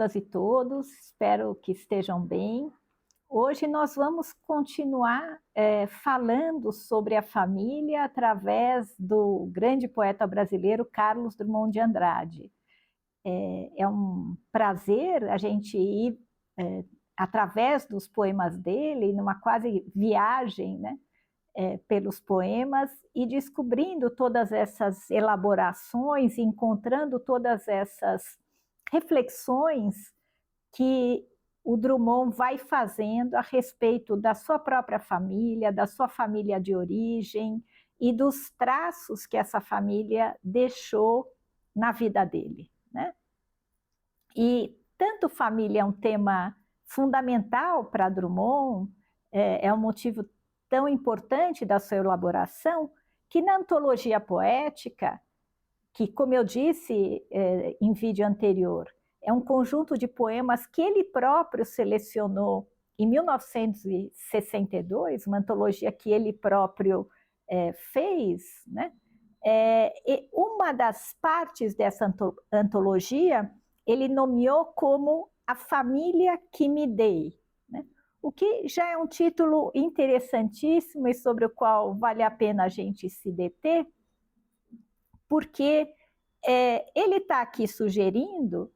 todas e todos, espero que estejam bem. Hoje nós vamos continuar falando sobre a família através do grande poeta brasileiro Carlos Drummond de Andrade. É um prazer a gente ir através dos poemas dele, numa quase viagem, né, pelos poemas e descobrindo todas essas elaborações, encontrando todas essas reflexões que o Drummond vai fazendo a respeito da sua própria família, da sua família de origem e dos traços que essa família deixou na vida dele, né? E tanto família é um tema fundamental para Drummond, é um motivo tão importante da sua elaboração, que na antologia poética, que, como eu disse em vídeo anterior, é um conjunto de poemas que ele próprio selecionou em 1962, uma antologia que ele próprio fez, né? E uma das partes dessa antologia ele nomeou como A Família que Me Dei, né? O que já é um título interessantíssimo e sobre o qual vale a pena a gente se deter, porque ele está aqui sugerindo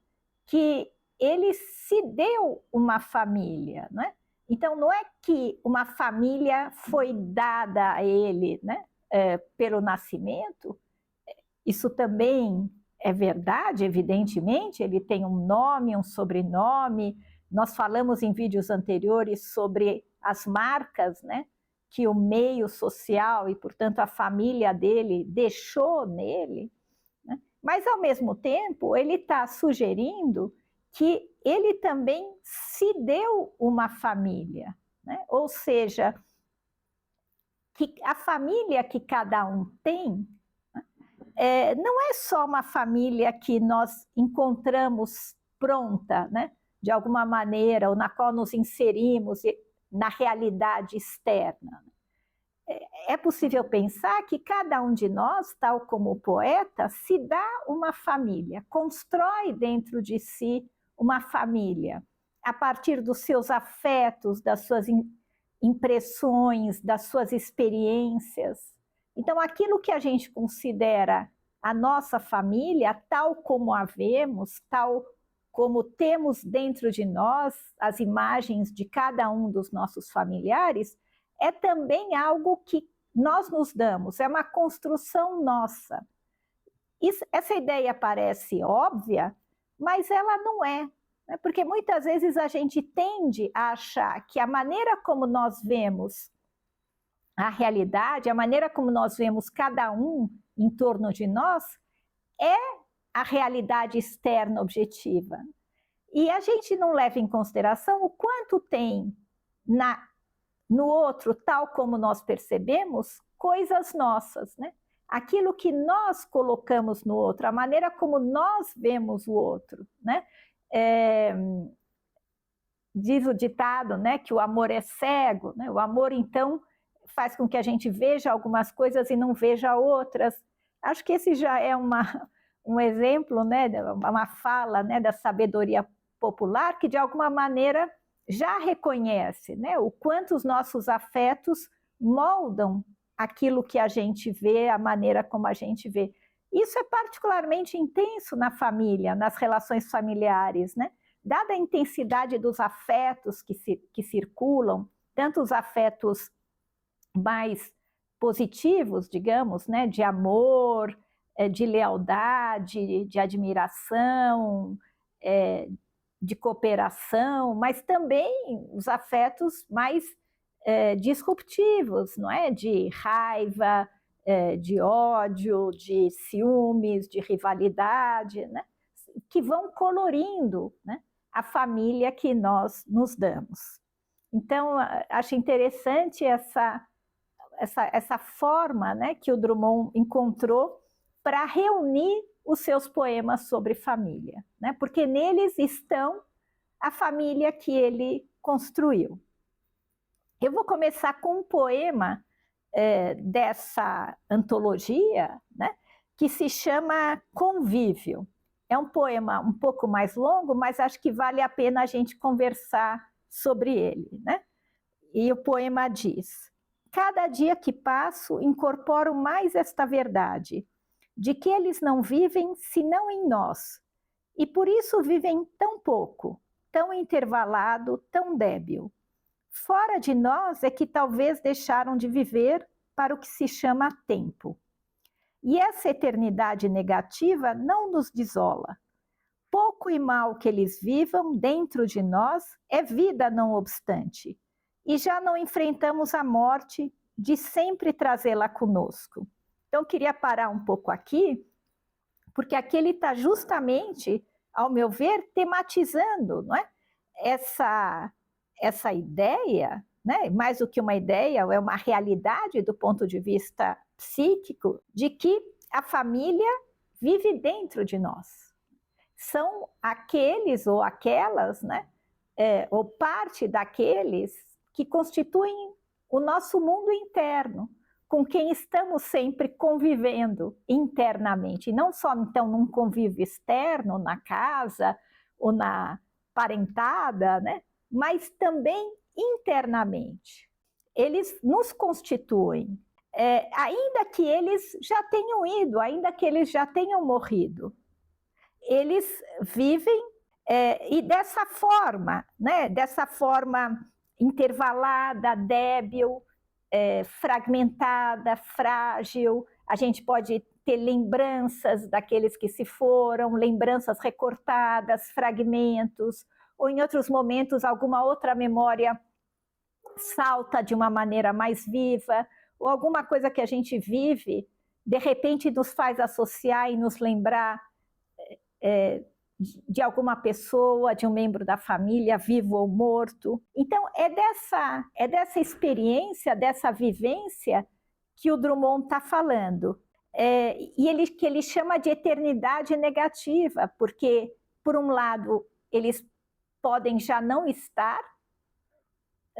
que ele se deu uma família, né? Então, não é que uma família foi dada a ele, né, pelo nascimento, isso também é verdade, evidentemente, ele tem um nome, um sobrenome. Nós falamos em vídeos anteriores sobre as marcas, né, que o meio social e, portanto, a família dele deixou nele, né? Mas, ao mesmo tempo, ele está sugerindo que ele também se deu uma família, né? Ou seja, que a família que cada um tem não é só uma família que nós encontramos pronta, né, de alguma maneira, ou na qual nos inserimos na realidade externa. É possível pensar que cada um de nós, tal como o poeta, se dá uma família, constrói dentro de si uma família, a partir dos seus afetos, das suas impressões, das suas experiências. Então, aquilo que a gente considera a nossa família, tal como a vemos, tal como temos dentro de nós as imagens de cada um dos nossos familiares, é também algo que nós nos damos, é uma construção nossa. Essa ideia parece óbvia, mas ela não é, né? Porque muitas vezes a gente tende a achar que a maneira como nós vemos a realidade, a maneira como nós vemos cada um em torno de nós, é a realidade externa objetiva. E a gente não leva em consideração o quanto tem no outro, tal como nós percebemos, coisas nossas, né? Aquilo que nós colocamos no outro, a maneira como nós vemos o outro, né? Diz o ditado, né, que o amor é cego, né? O amor, então, faz com que a gente veja algumas coisas e não veja outras. Acho que esse já é um exemplo, né, uma fala, né, da sabedoria popular que, de alguma maneira, já reconhece, né, o quanto os nossos afetos moldam aquilo que a gente vê, a maneira como a gente vê. Isso é particularmente intenso na família, nas relações familiares, né? Dada a intensidade dos afetos que circulam, tanto os afetos mais positivos, digamos, né, de amor, de lealdade, de admiração, de cooperação, mas também os afetos mais disruptivos, não é? De raiva, de ódio, de ciúmes, de rivalidade, né? Que vão colorindo, né, a família que nós nos damos. Então, acho interessante essa forma, né, que o Drummond encontrou para reunir os seus poemas sobre família, né, porque neles estão a família que ele construiu. Eu vou começar com um poema dessa antologia, né, que se chama Convívio. É um poema um pouco mais longo, mas acho que vale a pena a gente conversar sobre ele, né? E o poema diz: cada dia que passo, incorporo mais esta verdade, de que eles não vivem senão em nós, e por isso vivem tão pouco, tão intervalado, tão débil. Fora de nós é que talvez deixaram de viver para o que se chama tempo. E essa eternidade negativa não nos desola. Pouco e mal que eles vivam dentro de nós é vida não obstante. E já não enfrentamos a morte de sempre trazê-la conosco. Então, queria parar um pouco aqui, porque aqui ele está justamente, ao meu ver, tematizando, não é? Essa ideia, né? Mais do que uma ideia, é uma realidade do ponto de vista psíquico, de que a família vive dentro de nós. São aqueles ou aquelas, né? Ou parte daqueles que constituem o nosso mundo interno, com quem estamos sempre convivendo internamente, não só então num convívio externo, na casa ou na parentada, né? Mas também internamente. Eles nos constituem, ainda que eles já tenham ido, ainda que eles já tenham morrido. Eles vivem e dessa forma, né? Dessa forma intervalada, débil, fragmentada, frágil. A gente pode ter lembranças daqueles que se foram, lembranças recortadas, fragmentos, ou em outros momentos alguma outra memória salta de uma maneira mais viva, ou alguma coisa que a gente vive, de repente nos faz associar e nos lembrar de alguma pessoa, de um membro da família, vivo ou morto. Então, é dessa experiência, dessa vivência que o Drummond está falando. Que ele chama de eternidade negativa, porque, por um lado, eles podem já não estar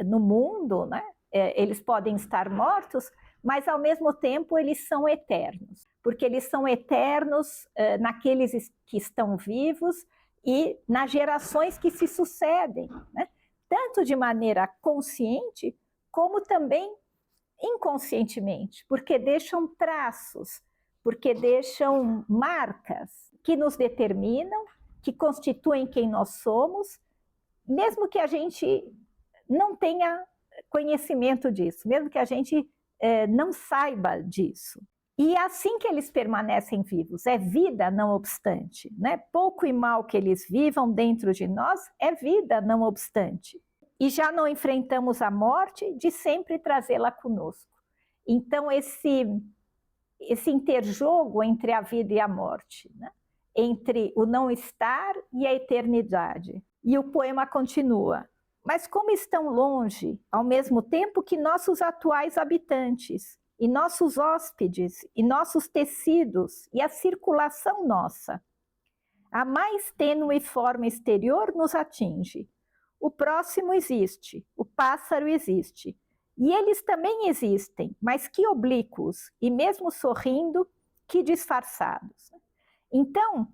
no mundo, né? Eles podem estar mortos, mas ao mesmo tempo eles são eternos, porque eles são eternos naqueles que estão vivos e nas gerações que se sucedem, né? Tanto de maneira consciente como também inconscientemente, porque deixam traços, porque deixam marcas que nos determinam, que constituem quem nós somos, mesmo que a gente não tenha conhecimento disso, mesmo que a gente não saiba disso. E é assim que eles permanecem vivos, é vida não obstante, né? Pouco e mal que eles vivam dentro de nós é vida não obstante. E já não enfrentamos a morte de sempre trazê-la conosco. Então esse interjogo entre a vida e a morte, né? Entre o não estar e a eternidade. E o poema continua: mas como estão longe, ao mesmo tempo que nossos atuais habitantes, e nossos hóspedes, e nossos tecidos, e a circulação nossa. A mais tênue forma exterior nos atinge. O próximo existe, o pássaro existe, e eles também existem, mas que oblíquos, e mesmo sorrindo, que disfarçados. Então,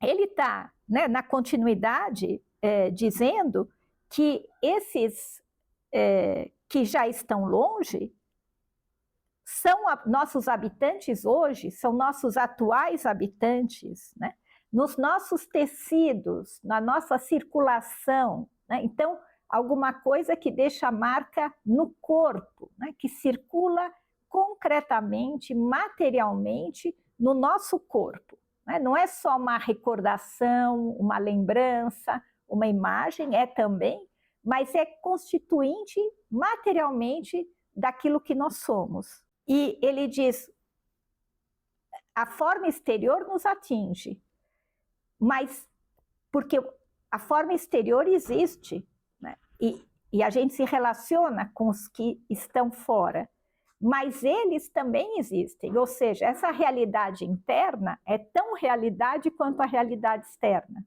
ele está, né, na continuidade dizendo que esses que já estão longe são nossos habitantes hoje, são nossos atuais habitantes, né? Nos nossos tecidos, na nossa circulação, né? Então, alguma coisa que deixa marca no corpo, né? Que circula concretamente, materialmente no nosso corpo, né? Não é só uma recordação, uma lembrança, uma imagem, é também, mas é constituinte materialmente daquilo que nós somos. E ele diz, a forma exterior nos atinge, mas porque a forma exterior existe, né? E a gente se relaciona com os que estão fora, mas eles também existem, ou seja, essa realidade interna é tão realidade quanto a realidade externa.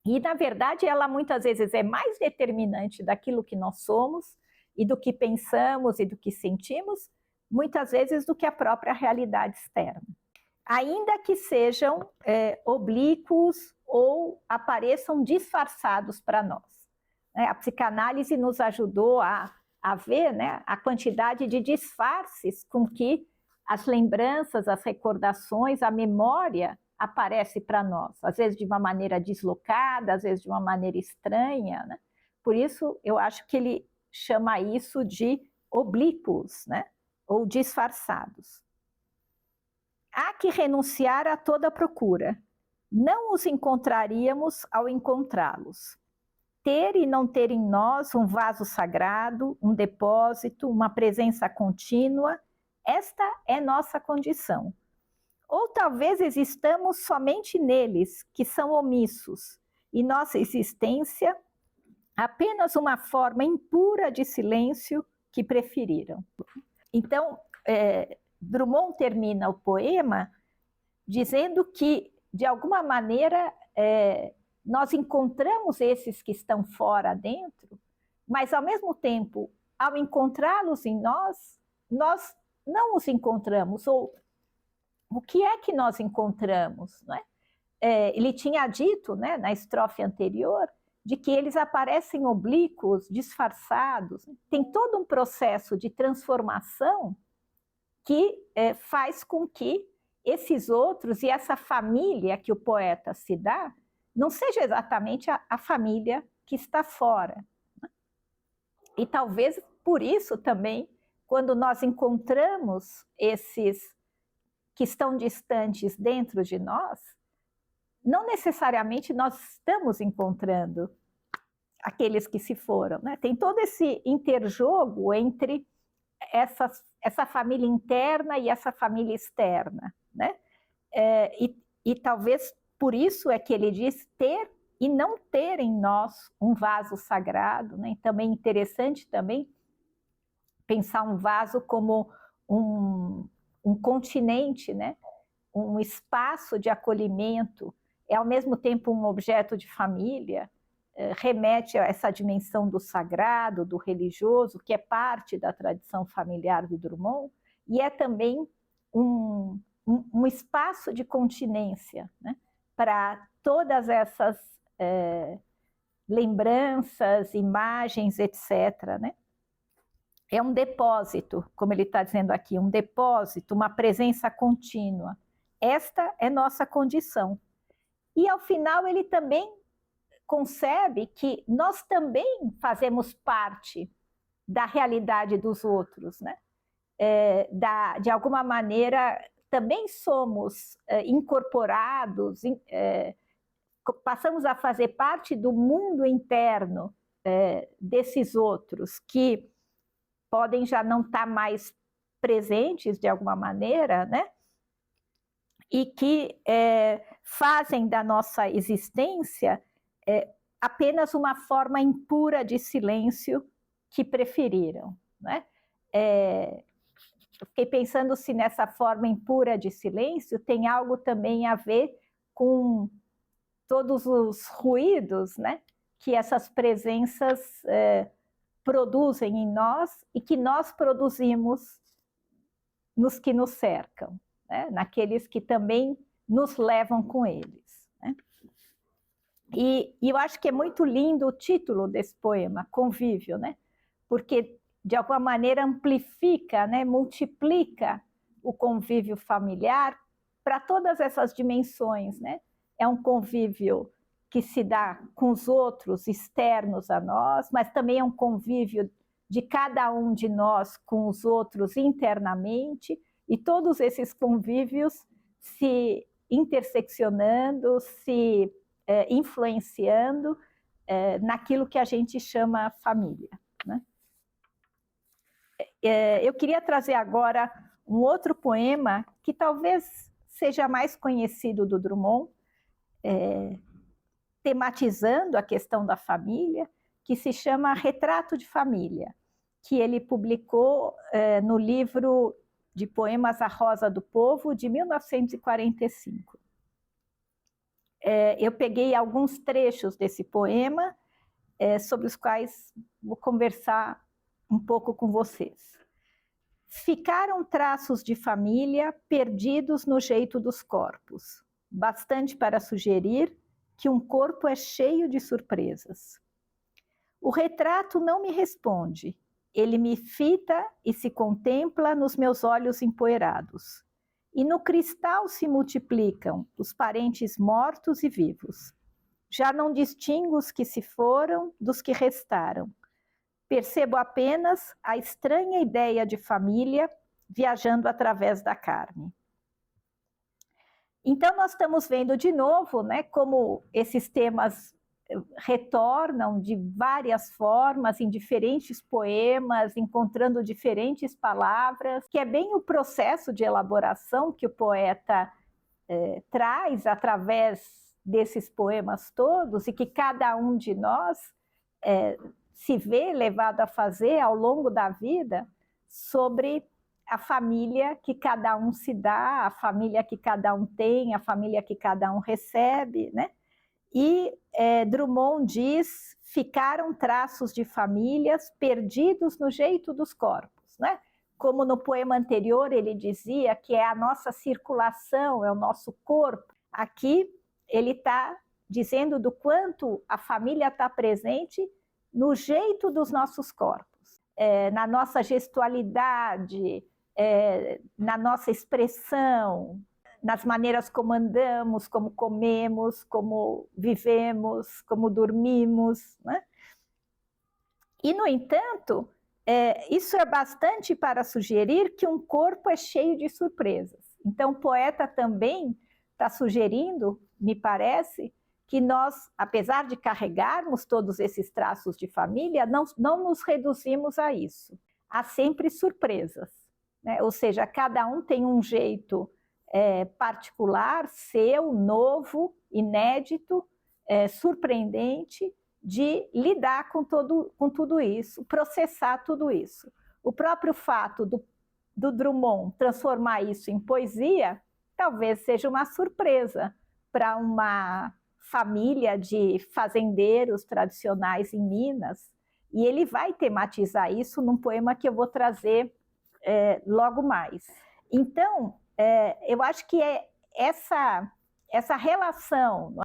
E, na verdade, ela muitas vezes é mais determinante daquilo que nós somos e do que pensamos e do que sentimos, muitas vezes do que a própria realidade externa. ainda que sejam oblíquos ou apareçam disfarçados para nós. A psicanálise nos ajudou a ver, né, a quantidade de disfarces com que as lembranças, as recordações, a memória aparece para nós, às vezes de uma maneira deslocada, às vezes de uma maneira estranha, né? Por isso, eu acho que ele chama isso de oblíquos, né? Ou disfarçados. Há que renunciar a toda procura. Não os encontraríamos ao encontrá-los. Ter e não ter em nós um vaso sagrado, um depósito, uma presença contínua, esta é nossa condição. Ou talvez existamos somente neles, que são omissos, e nossa existência apenas uma forma impura de silêncio que preferiram. Então, Drummond termina o poema dizendo que, de alguma maneira, nós encontramos esses que estão fora dentro, mas, ao mesmo tempo, ao encontrá-los em nós, nós não os encontramos, ou o que é que nós encontramos? Não é? Ele tinha dito, né, na estrofe anterior, de que eles aparecem oblíquos, disfarçados. Tem todo um processo de transformação que faz com que esses outros e essa família que o poeta se dá não seja exatamente a família que está fora. E talvez por isso também, quando nós encontramos esses que estão distantes dentro de nós, não necessariamente nós estamos encontrando aqueles que se foram, né? Tem todo esse interjogo entre essa família interna e essa família externa, né? E talvez por isso é que ele diz ter e não ter em nós um vaso sagrado, né? Também interessante também pensar um vaso como um continente, né? Um espaço de acolhimento, é ao mesmo tempo um objeto de família, remete a essa dimensão do sagrado, do religioso, que é parte da tradição familiar do Drummond, e é também um espaço de continência, né? Para todas essas lembranças, imagens, etc., né? É um depósito, como ele está dizendo aqui, um depósito, uma presença contínua. Esta é nossa condição. E, ao final, ele também concebe que nós também fazemos parte da realidade dos outros, né? De alguma maneira, também somos incorporados, passamos a fazer parte do mundo interno desses outros, que podem já não estar mais presentes de alguma maneira, né? E que fazem da nossa existência apenas uma forma impura de silêncio que preferiram, né? Eu fiquei pensando se nessa forma impura de silêncio tem algo também a ver com todos os ruídos, né, que essas presenças produzem em nós e que nós produzimos nos que nos cercam, né, naqueles que também nos levam com eles, né? E eu acho que é muito lindo o título desse poema, Convívio, né? Porque, de alguma maneira, amplifica, né, multiplica o convívio familiar para todas essas dimensões, né? É um convívio que se dá com os outros externos a nós, mas também é um convívio de cada um de nós com os outros internamente, e todos esses convívios se interseccionando, se influenciando naquilo que a gente chama família, né? Eu queria trazer agora um outro poema que talvez seja mais conhecido do Drummond, tematizando a questão da família, que se chama Retrato de Família, que ele publicou no livro de poemas A Rosa do Povo, de 1945. Eu peguei alguns trechos desse poema, sobre os quais vou conversar um pouco com vocês. Ficaram traços de família perdidos no jeito dos corpos, bastante para sugerir que um corpo é cheio de surpresas. O retrato não me responde, ele me fita e se contempla nos meus olhos empoeirados. E no cristal se multiplicam os parentes mortos e vivos. Já não distingo os que se foram dos que restaram. Percebo apenas a estranha ideia de família viajando através da carne. Então, nós estamos vendo de novo, né, como esses temas retornam de várias formas, em diferentes poemas, encontrando diferentes palavras, que é bem o processo de elaboração que o poeta traz através desses poemas todos, e que cada um de nós se vê levado a fazer ao longo da vida, sobre a família que cada um se dá, a família que cada um tem, a família que cada um recebe, né? E Drummond diz: ficaram traços de famílias perdidos no jeito dos corpos, né? Como no poema anterior ele dizia que é a nossa circulação, é o nosso corpo. Aqui ele está dizendo do quanto a família está presente no jeito dos nossos corpos, na nossa gestualidade, na nossa expressão, nas maneiras como andamos, como comemos, como vivemos, como dormimos, né? E, no entanto, isso é bastante para sugerir que um corpo é cheio de surpresas. Então, o poeta também está sugerindo, me parece, que nós, apesar de carregarmos todos esses traços de família, não nos reduzimos a isso. Há sempre surpresas, né? Ou seja, cada um tem um jeito particular, seu, novo, inédito, surpreendente, de lidar com tudo isso, processar tudo isso. O próprio fato do Drummond transformar isso em poesia, talvez seja uma surpresa para uma família de fazendeiros tradicionais em Minas, e ele vai tematizar isso num poema que eu vou trazer logo mais. Então, eu acho que essa relação,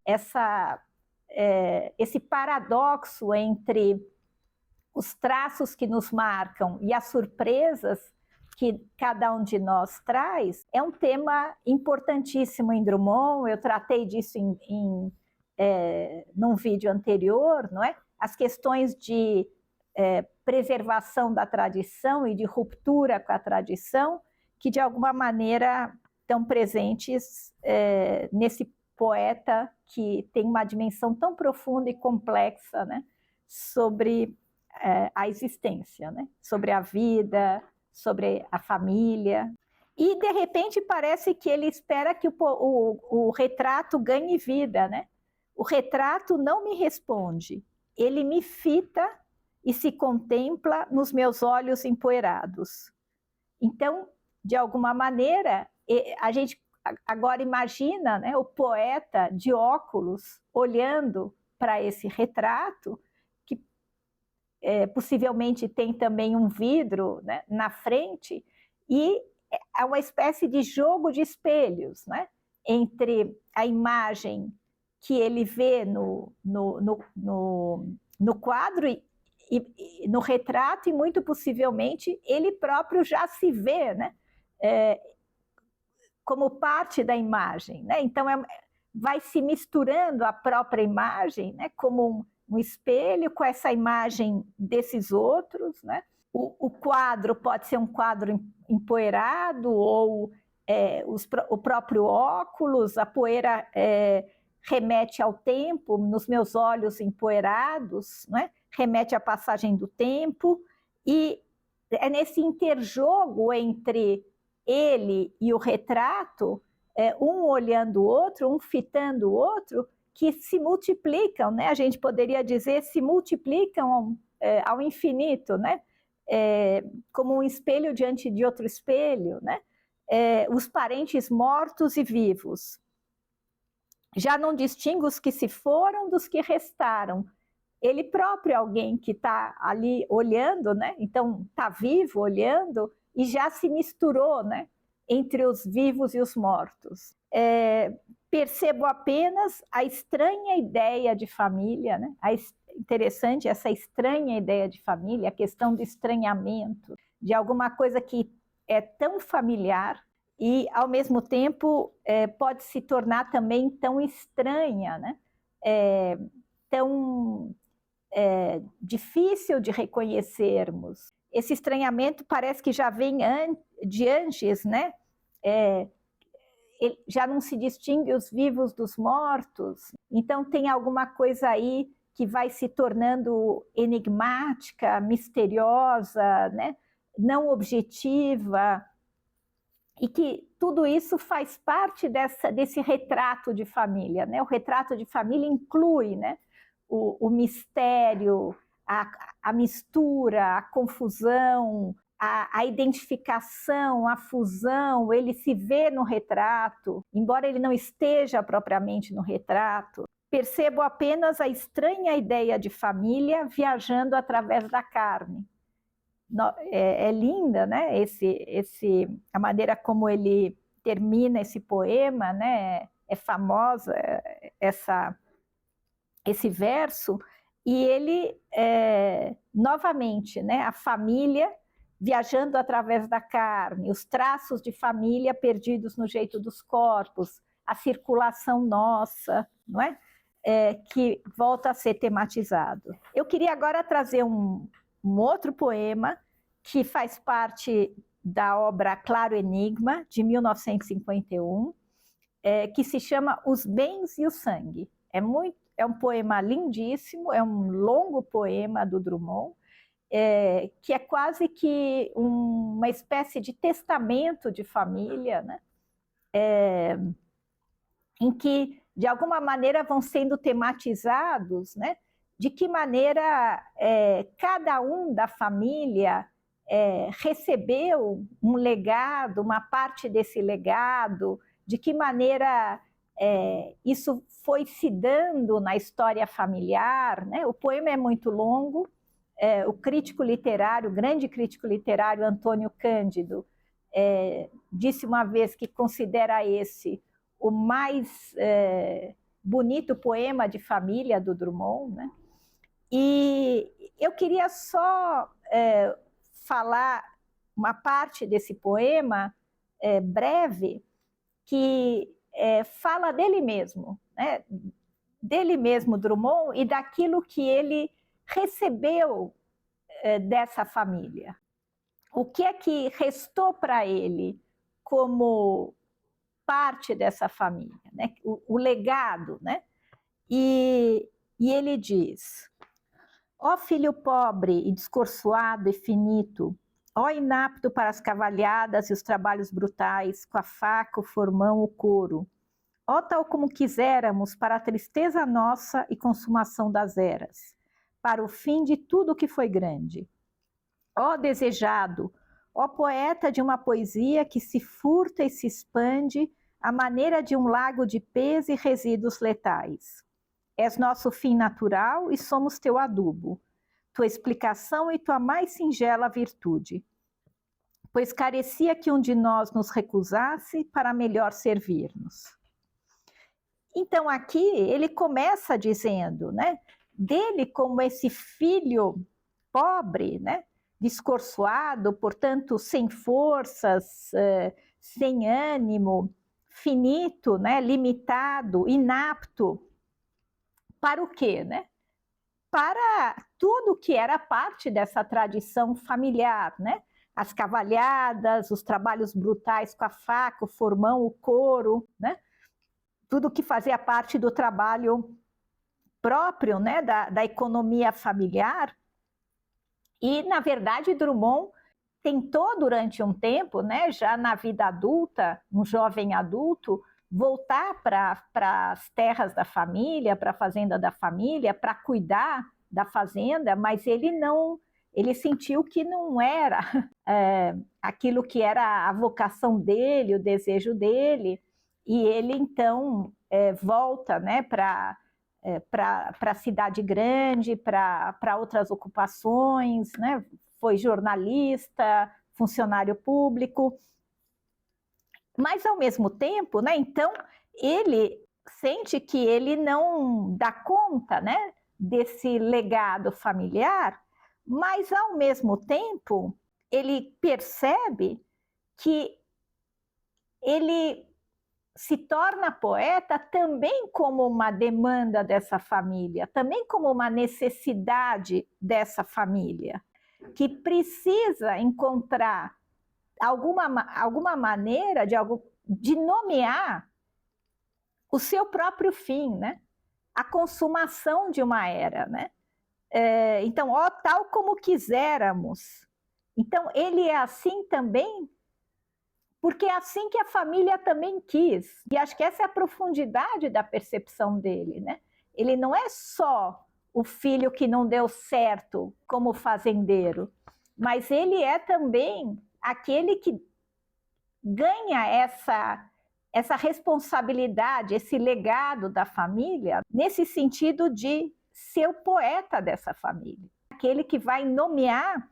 esse paradoxo entre os traços que nos marcam e as surpresas que cada um de nós traz, é um tema importantíssimo em Drummond. Eu tratei disso num vídeo anterior, não é? As questões de preservação da tradição e de ruptura com a tradição, que de alguma maneira estão presentes nesse poeta que tem uma dimensão tão profunda e complexa, né, sobre a existência, né, sobre a vida, sobre a família. E, de repente, parece que ele espera que o retrato ganhe vida, né? O retrato não me responde, ele me fita e se contempla nos meus olhos empoeirados. Então, de alguma maneira, a gente agora imagina, né, o poeta de óculos olhando para esse retrato, que possivelmente tem também um vidro, né, na frente, e é uma espécie de jogo de espelhos, né, entre a imagem que ele vê no quadro e no retrato, e muito possivelmente ele próprio já se vê, né, como parte da imagem, né? Então vai se misturando a própria imagem, né, como um espelho com essa imagem desses outros, né? O quadro pode ser um quadro empoeirado, ou o próprio óculos, a poeira remete ao tempo, nos meus olhos empoeirados, né? Remete à passagem do tempo, e é nesse interjogo entre ele e o retrato, um olhando o outro, um fitando o outro, que se multiplicam, né? A gente poderia dizer, se multiplicam ao infinito, né? Como um espelho diante de outro espelho, né? Os parentes mortos e vivos. Já não distingo os que se foram dos que restaram. Ele próprio é alguém que está ali olhando, né? Então está vivo, olhando, e já se misturou, né, entre os vivos e os mortos. Percebo apenas a estranha ideia de família, né? Interessante essa estranha ideia de família, a questão do estranhamento, de alguma coisa que é tão familiar e, ao mesmo tempo, pode se tornar também tão estranha, né? Tão difícil de reconhecermos. Esse estranhamento parece que já vem de antes, né? Já não se distingue os vivos dos mortos, então tem alguma coisa aí que vai se tornando enigmática, misteriosa, né? Não objetiva, e que tudo isso faz parte desse retrato de família, né? O retrato de família inclui, né, o mistério, a mistura, a confusão, a identificação, a fusão. Ele se vê no retrato, embora ele não esteja propriamente no retrato. Percebo apenas a estranha ideia de família viajando através da carne. É linda, né? A maneira como ele termina esse poema, né? É famosa esse verso, e ele, novamente, né? A família viajando através da carne, os traços de família perdidos no jeito dos corpos, a circulação nossa, não é? Que volta a ser tematizado. Eu queria agora trazer um outro poema que faz parte da obra Claro Enigma, de 1951, que se chama Os Bens e o Sangue. É um poema lindíssimo, é um longo poema do Drummond, que é quase que uma espécie de testamento de família, né? Em que, de alguma maneira, vão sendo tematizados, né? De que maneira cada um da família recebeu um legado, uma parte desse legado, de que maneira isso foi se dando na história familiar, né? O poema é muito longo. O crítico literário, o grande crítico literário Antônio Cândido, disse uma vez que considera esse o mais bonito poema de família do Drummond, né? E eu queria só falar uma parte desse poema breve, que fala dele mesmo, né? Dele mesmo, Drummond, e daquilo que ele recebeu dessa família. O que é que restou para ele como parte dessa família, né? O legado, né? E ele diz: ó filho pobre e descorçoado e finito, ó inapto para as cavalhadas e os trabalhos brutais, com a faca, o formão, o couro, ó tal como quiséramos para a tristeza nossa e consumação das eras, para o fim de tudo que foi grande. Ó desejado, ó poeta de uma poesia que se furta e se expande à maneira de um lago de pés e resíduos letais. És nosso fim natural e somos teu adubo, tua explicação e tua mais singela virtude, pois carecia que um de nós nos recusasse para melhor servir-nos. Então aqui ele começa dizendo, né, dele como esse filho pobre, né, descorçoado, portanto sem forças, sem ânimo, finito, né, limitado, inapto. Para o quê, né? Para tudo que era parte dessa tradição familiar, né? As cavalhadas, os trabalhos brutais com a faca, o formão, o couro, né? Tudo que fazia parte do trabalho próprio, né? Da economia familiar. E, na verdade, Drummond tentou durante um tempo, né? Já na vida adulta, um jovem adulto, voltar para as terras da família, para a fazenda da família, para cuidar da fazenda, mas ele sentiu que não era aquilo que era a vocação dele, o desejo dele, e ele então volta, né, para a cidade grande, para outras ocupações, né? Foi jornalista, funcionário público, mas ao mesmo tempo, né, então ele sente que ele não dá conta, né, desse legado familiar, mas ao mesmo tempo ele percebe que ele se torna poeta também como uma demanda dessa família, também como uma necessidade dessa família, que precisa encontrar alguma maneira de nomear o seu próprio fim, né? A consumação de uma era, né? Então, ó, tal como quiséramos. Então, ele é assim também, porque é assim que a família também quis. E acho que essa é a profundidade da percepção dele, né? Ele não é só o filho que não deu certo como fazendeiro, mas ele é também aquele que ganha essa responsabilidade, esse legado da família, nesse sentido de ser o poeta dessa família. Aquele que vai nomear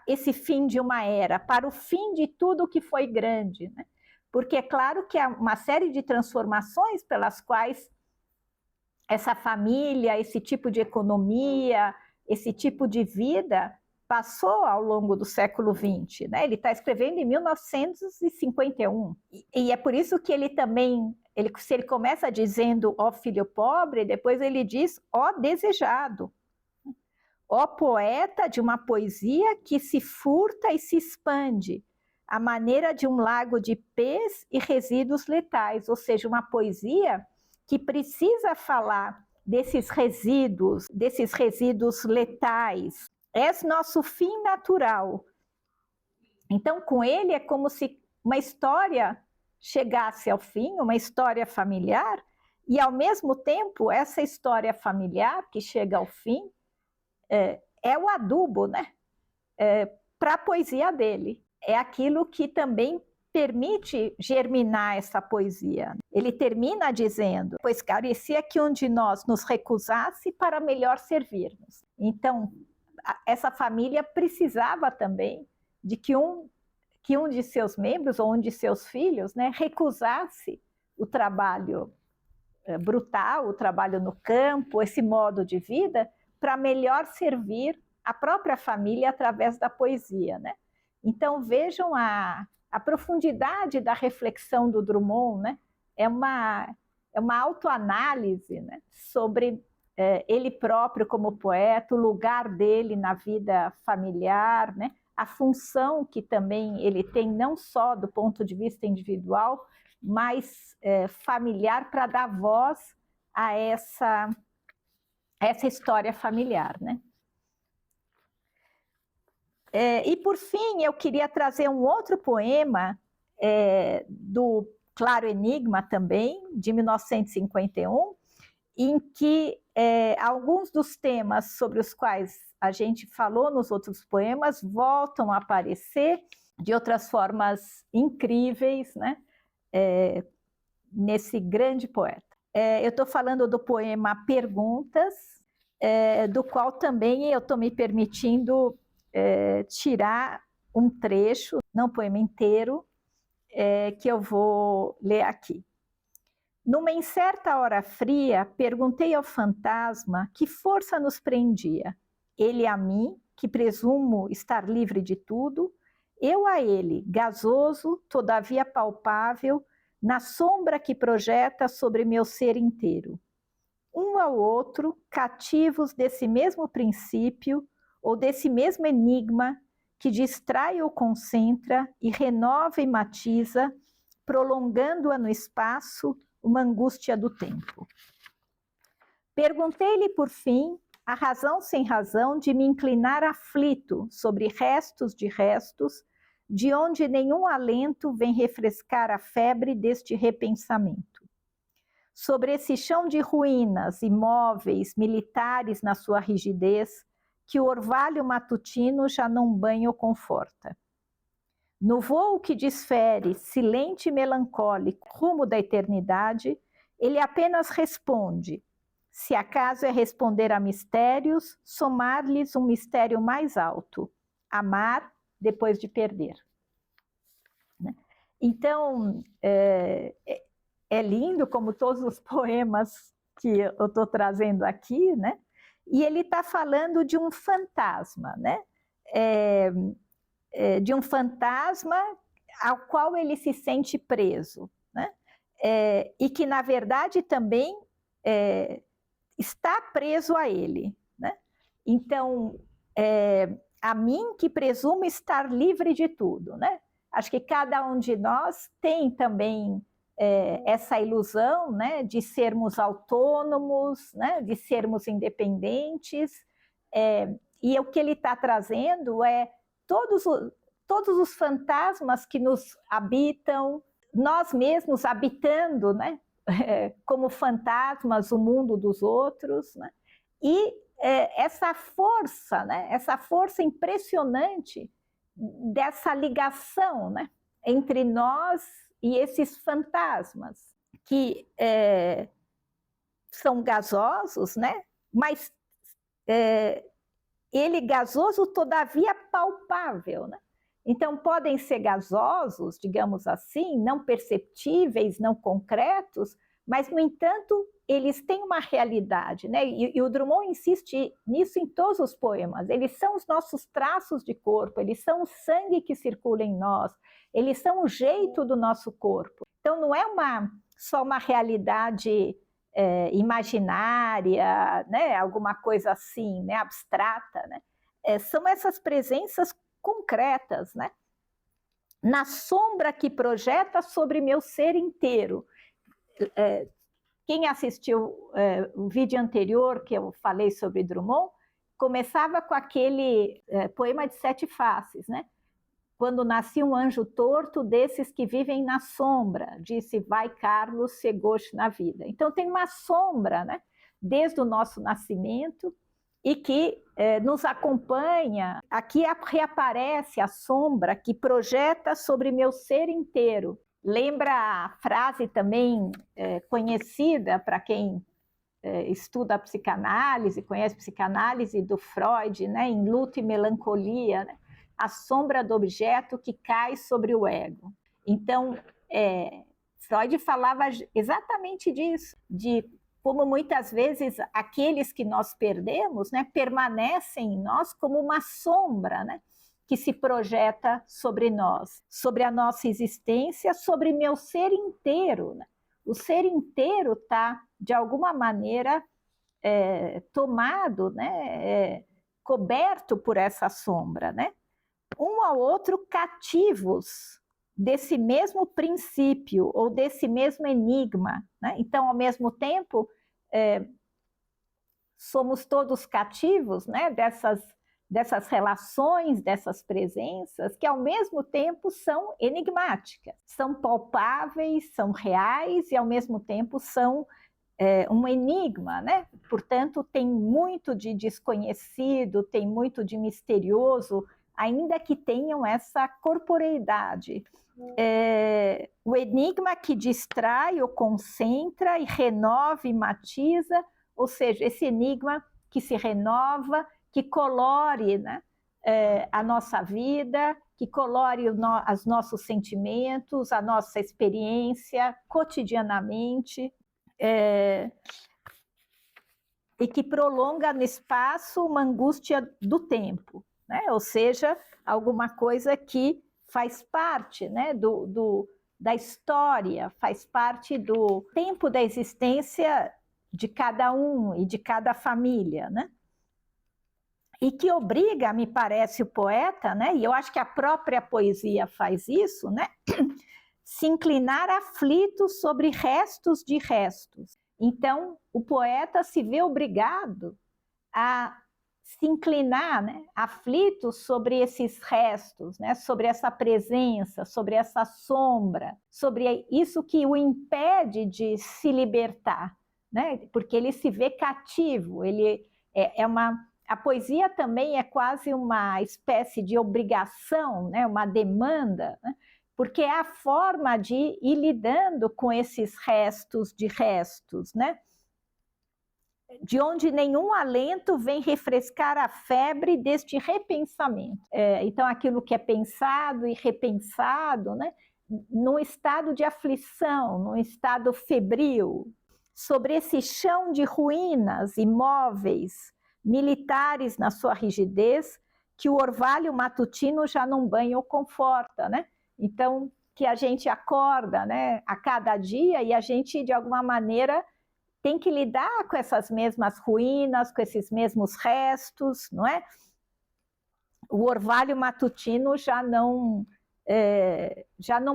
esse fim de uma era, para o fim de tudo que foi grande, né? Porque é claro que há uma série de transformações pelas quais essa família, esse tipo de economia, esse tipo de vida passou ao longo do século XX, né? Ele está escrevendo em 1951, e é por isso que ele também, se ele começa dizendo ó filho pobre, depois ele diz ó desejado, ó poeta de uma poesia que se furta e se expande, à maneira de um lago de pés e resíduos letais, ou seja, uma poesia que precisa falar desses resíduos letais. És nosso fim natural. Então, com ele é como se uma história chegasse ao fim, uma história familiar, e ao mesmo tempo, essa história familiar que chega ao fim é o adubo, né? Para a poesia dele. É aquilo que também permite germinar essa poesia. Ele termina dizendo: pois carecia que um de nós nos recusasse para melhor servirmos. Então, essa família precisava também de que um de seus membros ou um de seus filhos, né, recusasse o trabalho brutal, o trabalho no campo, esse modo de vida, para melhor servir a própria família através da poesia, né? Então vejam a profundidade da reflexão do Drummond, né? É uma autoanálise, né, sobre ele próprio como poeta, o lugar dele na vida familiar, né? A função que também ele tem, não só do ponto de vista individual, mas familiar, para dar voz a essa história familiar, né? E por fim, eu queria trazer um outro poema do Claro Enigma também, de 1951, em que alguns dos temas sobre os quais a gente falou nos outros poemas voltam a aparecer de outras formas incríveis, né? Nesse grande poeta. Eu estou falando do poema Perguntas, do qual também eu estou me permitindo tirar um trecho, não o poema inteiro, que eu vou ler aqui. Numa incerta hora fria, perguntei ao fantasma que força nos prendia. Ele a mim, que presumo estar livre de tudo, eu a ele, gasoso, todavia palpável, na sombra que projeta sobre meu ser inteiro. Um ao outro, cativos desse mesmo princípio, ou desse mesmo enigma, que distrai ou concentra e renova e matiza, prolongando-a no espaço, uma angústia do tempo. Perguntei-lhe, por fim, a razão sem razão de me inclinar aflito sobre restos de restos, de onde nenhum alento vem refrescar a febre deste repensamento. Sobre esse chão de ruínas, imóveis, militares na sua rigidez, que o orvalho matutino já não banha ou conforta. No voo que desfere, silente e melancólico, rumo da eternidade, ele apenas responde. Se acaso é responder a mistérios, somar-lhes um mistério mais alto. Amar, depois de perder. Então, é lindo, como todos os poemas que eu estou trazendo aqui, né? E ele está falando de um fantasma, né? De um fantasma ao qual ele se sente preso, né? E que, na verdade, também está preso a ele, né? Então, a mim que presumo estar livre de tudo, né? Acho que cada um de nós tem também essa ilusão, né, de sermos autônomos, né, de sermos independentes, e o que ele está trazendo é todos os fantasmas que nos habitam, nós mesmos habitando, né, como fantasmas o mundo dos outros, né, e essa força, né, essa força impressionante dessa ligação, né, entre nós e esses fantasmas, que são gasosos, né, mas ele gasoso, todavia palpável, né? Então, podem ser gasosos, digamos assim, não perceptíveis, não concretos, mas, no entanto, eles têm uma realidade, né? E o Drummond insiste nisso em todos os poemas. Eles são os nossos traços de corpo, eles são o sangue que circula em nós, eles são o jeito do nosso corpo. Então, não é só uma realidade imaginária, né? Alguma coisa assim, né? Abstrata, né? São essas presenças concretas, né? Na sombra que projeta sobre meu ser inteiro. Quem assistiu o vídeo anterior que eu falei sobre Drummond, começava com aquele poema de 7 faces, né? Quando nasci um anjo torto desses que vivem na sombra, disse vai Carlos Segoche na vida. Então tem uma sombra, né? Desde o nosso nascimento e que nos acompanha. Aqui reaparece a sombra que projeta sobre meu ser inteiro. Lembra a frase também conhecida para quem estuda a psicanálise, conhece a psicanálise do Freud, né, em Luto e Melancolia, né, a sombra do objeto que cai sobre o ego. Então, Freud falava exatamente disso, de como muitas vezes aqueles que nós perdemos, né, permanecem em nós como uma sombra, né, que se projeta sobre nós, sobre a nossa existência, sobre meu ser inteiro, né? O ser inteiro está, de alguma maneira, tomado, né? Coberto por essa sombra, né? Um ao outro cativos desse mesmo princípio ou desse mesmo enigma, né? Então, ao mesmo tempo, somos todos cativos, né? Dessas relações, dessas presenças, que ao mesmo tempo são enigmáticas, são palpáveis, são reais e ao mesmo tempo são um enigma, né? Portanto, tem muito de desconhecido, tem muito de misterioso, ainda que tenham essa corporeidade. O enigma que distrai ou concentra e renova e matiza, ou seja, esse enigma que se renova, que colore, né, a nossa vida, que colore os nossos sentimentos, a nossa experiência cotidianamente, e que prolonga no espaço uma angústia do tempo, né? Ou seja, alguma coisa que faz parte, né, da história, faz parte do tempo da existência de cada um e de cada família, né? E que obriga, me parece, o poeta, né? E eu acho que a própria poesia faz isso, né? Se inclinar aflito sobre restos de restos. Então, o poeta se vê obrigado a se inclinar, né? Aflito sobre esses restos, né? Sobre essa presença, sobre essa sombra, sobre isso que o impede de se libertar, né? Porque ele se vê cativo, ele a poesia também é quase uma espécie de obrigação, né? Uma demanda, né? Porque é a forma de ir lidando com esses restos de restos, né? de onde nenhum alento vem refrescar a febre deste repensamento. Então, aquilo que é pensado e repensado, né, num estado de aflição, num estado febril, sobre esse chão de ruínas imóveis, militares na sua rigidez, que o orvalho matutino já não banha ou conforta, né? Então, que a gente acorda, né, a cada dia e a gente, de alguma maneira, tem que lidar com essas mesmas ruínas, com esses mesmos restos, não é? O orvalho matutino já não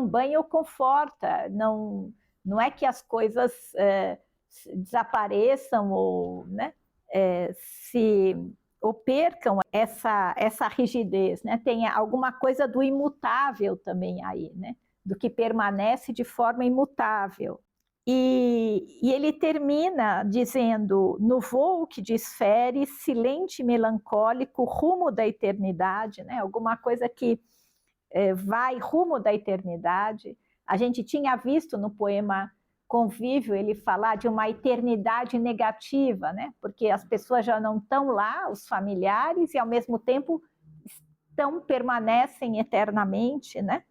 banha ou conforta, não é que as coisas desapareçam ou, né, ou percam essa rigidez, né? Tem alguma coisa do imutável também aí, né? Do que permanece de forma imutável. E ele termina dizendo: no voo que desfere, silente e melancólico, rumo da eternidade, né? Alguma coisa que vai rumo da eternidade. A gente tinha visto no poema Convívio ele falar de uma eternidade negativa, né? Porque as pessoas já não estão lá, os familiares, e ao mesmo tempo permanecem eternamente, né?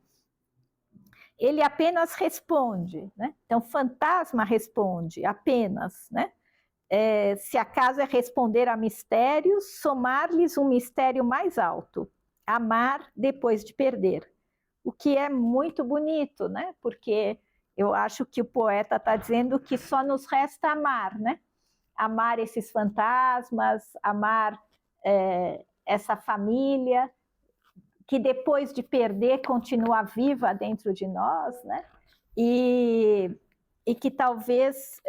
Ele apenas responde, né? Então, fantasma responde apenas, né? Se acaso é responder a mistérios, somar-lhes um mistério mais alto, amar depois de perder. O que é muito bonito, né? Porque eu acho que o poeta está dizendo que só nos resta amar, né? Amar esses fantasmas, amar essa família, que depois de perder continua viva dentro de nós, né? E que talvez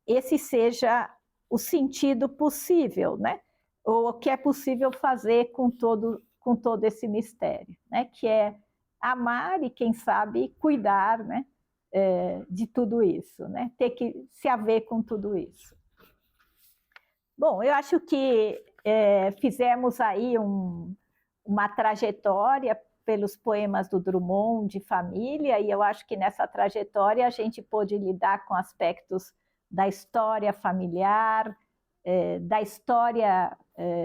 esse seja o sentido possível, né? Ou o que é possível fazer com todo esse mistério, né? Que é amar e, quem sabe, cuidar, né? De tudo isso, né? Ter que se haver com tudo isso. Bom, eu acho que fizemos aí uma trajetória pelos poemas do Drummond de família, e eu acho que nessa trajetória a gente pôde lidar com aspectos da história familiar, da história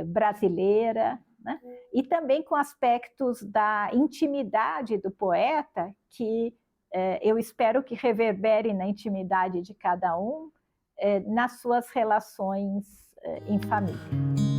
brasileira, né? E também com aspectos da intimidade do poeta, que eu espero que reverbere na intimidade de cada um, nas suas relações em família.